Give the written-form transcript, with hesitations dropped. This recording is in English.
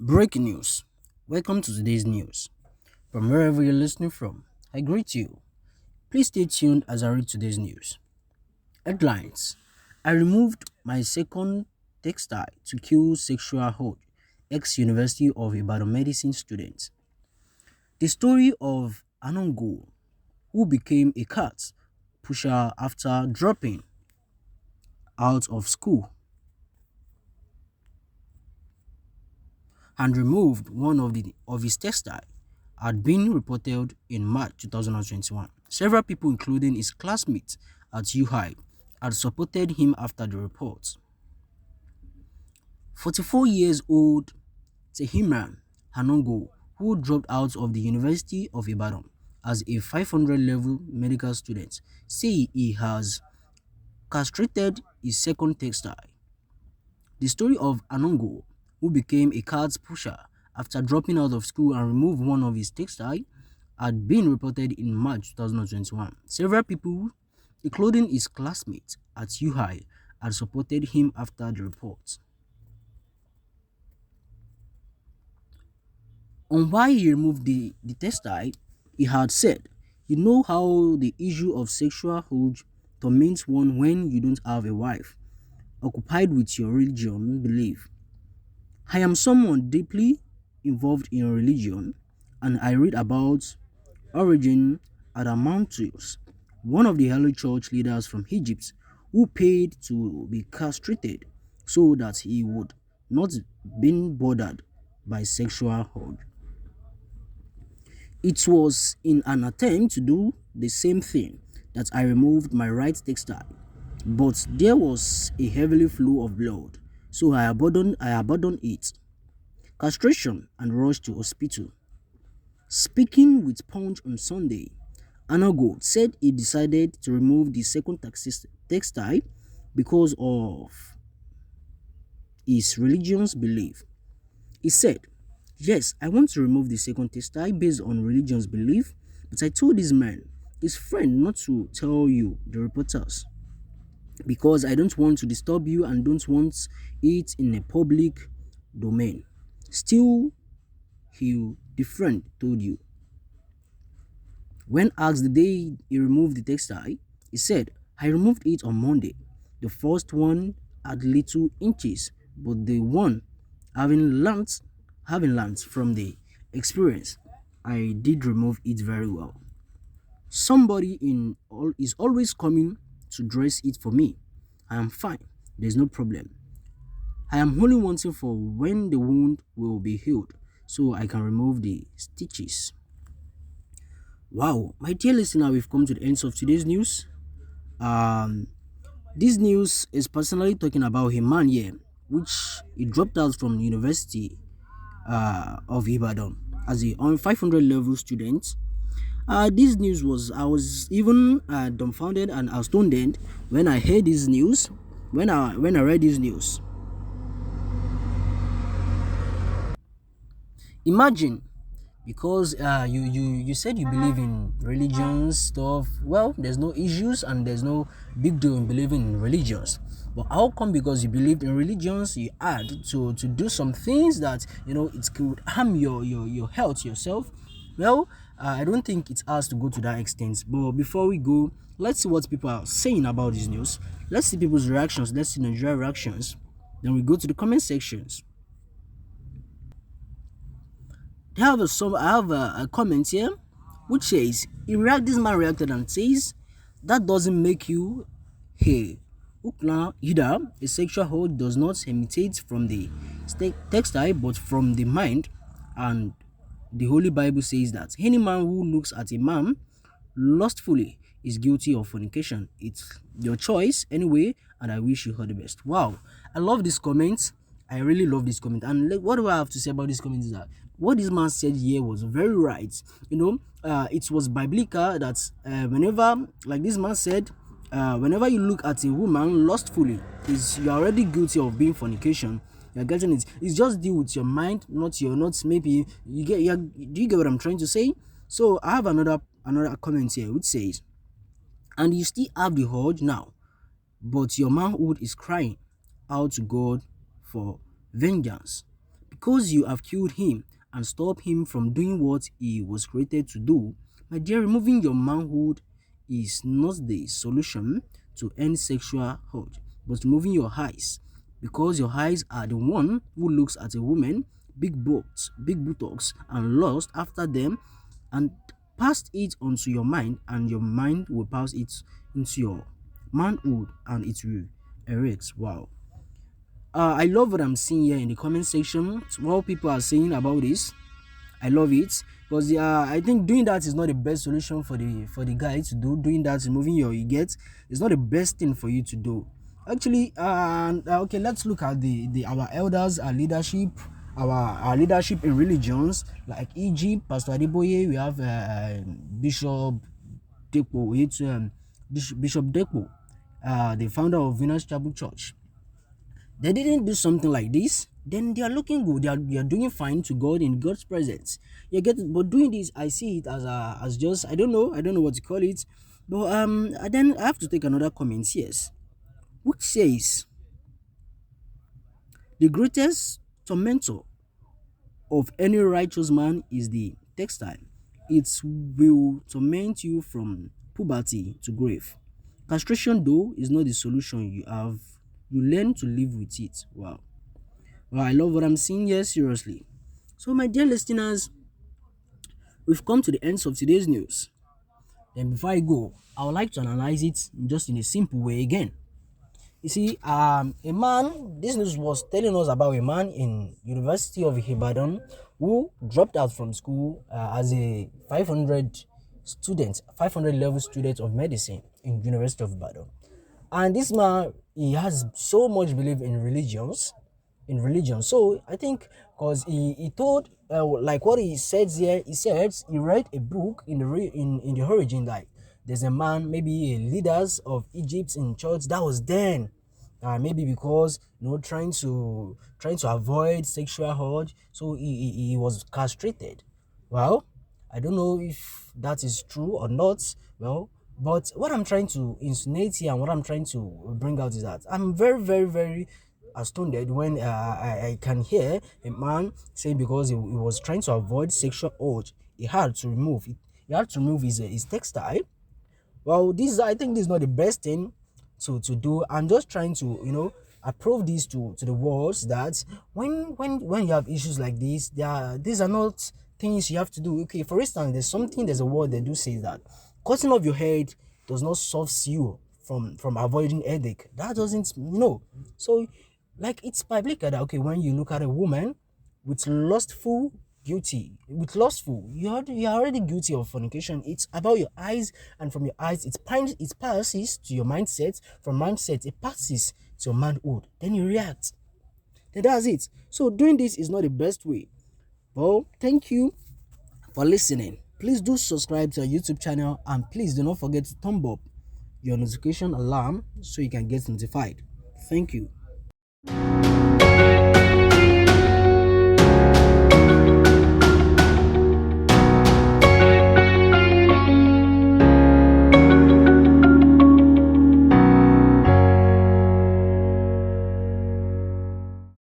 Breaking news. Welcome to today's news. From wherever you're listening from, I greet you. Please stay tuned as I read today's news. Headlines. I removed my second textile to kill sexual hold. Ex-University of Ibadan medicine student. The story of Anongo, who became a cat pusher after dropping out of school and removed one of his textile had been reported in March 2021. Several people, including his classmates at UI, had supported him after the report. 44 years old Tehimran Hanongo, who dropped out of the University of Ibadan as a 500 level medical student, say he has castrated his second textile. The story of Anongo, who became a cards pusher after dropping out of school and removed one of his textile, had been reported in March 2021. Several people, including his classmates at UI, had supported him after the report. On why he removed the textile, he had said, "You know how the issue of sexual urge torments one when you don't have a wife, occupied with your religion belief. I am someone deeply involved in religion, and I read about Origin Adamantius, one of the early church leaders from Egypt, who paid to be castrated so that he would not be bothered by sexual urge. It was in an attempt to do the same thing that I removed my right textile, but there was a heavy flow of blood, so I abandoned it. Castration and rushed to hospital." Speaking with Punch on Sunday, Anago said he decided to remove the second textile because of his religion's belief. He said, "Yes, I want to remove the second textile based on religion's belief, but I told this man, his friend, not to tell you, the reporters, because I don't want to disturb you and don't want it in a public domain." Still, the friend told you. When asked the day he removed the textile, he said, "I removed it on Monday. The first one had little inches, but the one having learnt from the experience, I did remove it very well. Somebody is always coming to dress it for me. I am fine. There's no problem. I am only wanting for when the wound will be healed so I can remove the stitches." Wow, my dear listener, we've come to the end of today's news. Um, this news is personally talking about a man here, which he dropped out from the University of Ibadan as a on 500 level student. This news I was even dumbfounded and astounded when I heard this news. When I read this news, imagine, because you said you believe in religion stuff. Well, there's no issues and there's no big deal in believing in religions, but how come because you believed in religions you had to do some things that it could harm your health yourself? Well, I don't think it has to go to that extent, but before we go, let's see what people are saying about this news. Let's see people's reactions. Let's see Nigeria reactions, then we go to the comment sections. I have a comment here which says this man reacted and says, "That doesn't make you hey Ukla either. A sexual hold does not emanate from the textile but from the mind, and the Holy Bible says that any man who looks at a man lustfully is guilty of fornication. It's your choice anyway, and I wish you all the best." Wow, I love this comment. I really love this comment. And what do I have to say about this comment is that what this man said here was very right. It was biblical that whenever, like this man said, whenever you look at a woman lustfully, you're already guilty of being fornication. You're getting it. It's just deal with your mind, not maybe do you get what I'm trying to say? So I have another comment here which says, "And you still have the urge now, but your manhood is crying out to God for vengeance because you have killed him and stopped him from doing what he was created to do. My dear, removing your manhood is not the solution to end sexual urge, but removing your eyes, because your eyes are the one who looks at a woman, big buttocks, and lust after them, and passed it onto your mind, and your mind will pass it into your manhood, and it will erect. Wow. I love what I'm seeing here in the comment section. What people are saying about this, I love it, because I think doing that is not the best solution for the guy to do. Doing that, removing your get, is not the best thing for you to do. Actually, okay, let's look at the our elders, our leadership, our leadership in religions like Egypt, Pastor Adeboye. We have Bishop Depo, Bishop Depo, the founder of Venus Chapel Church. They didn't do something like this, then they are looking good. They are doing fine to God in God's presence. You get it? But doing this, I see it as just I don't know what to call it. But and then I have to take another comment. Yes, which says the greatest tormentor of any righteous man is the textile. It will torment you from puberty to grave. Castration, though, is not the solution. You learn to live with it. Wow. Well, I love what I'm seeing here, seriously. So, my dear listeners, we've come to the end of today's news. Then, before I go, I would like to analyze it just in a simple way again. You see, a man, this news was telling us about a man in University of Ibadan who dropped out from school as a 500 level student of medicine in University of Ibadan. And this man, he has so much belief in religion. So I think because he told like what he says here, he says he read a book in in the origin, like there's a man, maybe a leaders of Egypt in church that was then maybe because trying to avoid sexual urge, so he was castrated. Well, I don't know if that is true or not. Well, but what I'm trying to insinuate here and what I'm trying to bring out is that I'm very, very, very astounded when I can hear a man saying because he was trying to avoid sexual urge, he had to remove his textile. Well, I think this is not the best thing to do. I'm just trying to approve this to the world that when you have issues like this, these are not things you have to do. Okay, for instance, there's a word they do say that cutting off your head does not solve you from avoiding headache. That doesn't so like it's biblical that okay, when you look at a woman with lustful, you're already guilty of fornication. It's about your eyes, and from your eyes it passes to your mindset. From mindset it passes to your manhood, then you react. Then that's it. So doing this is not the best way. Well, thank you for listening. Please do subscribe to our YouTube channel, and please do not forget to thumb up your notification alarm so you can get notified. Thank you.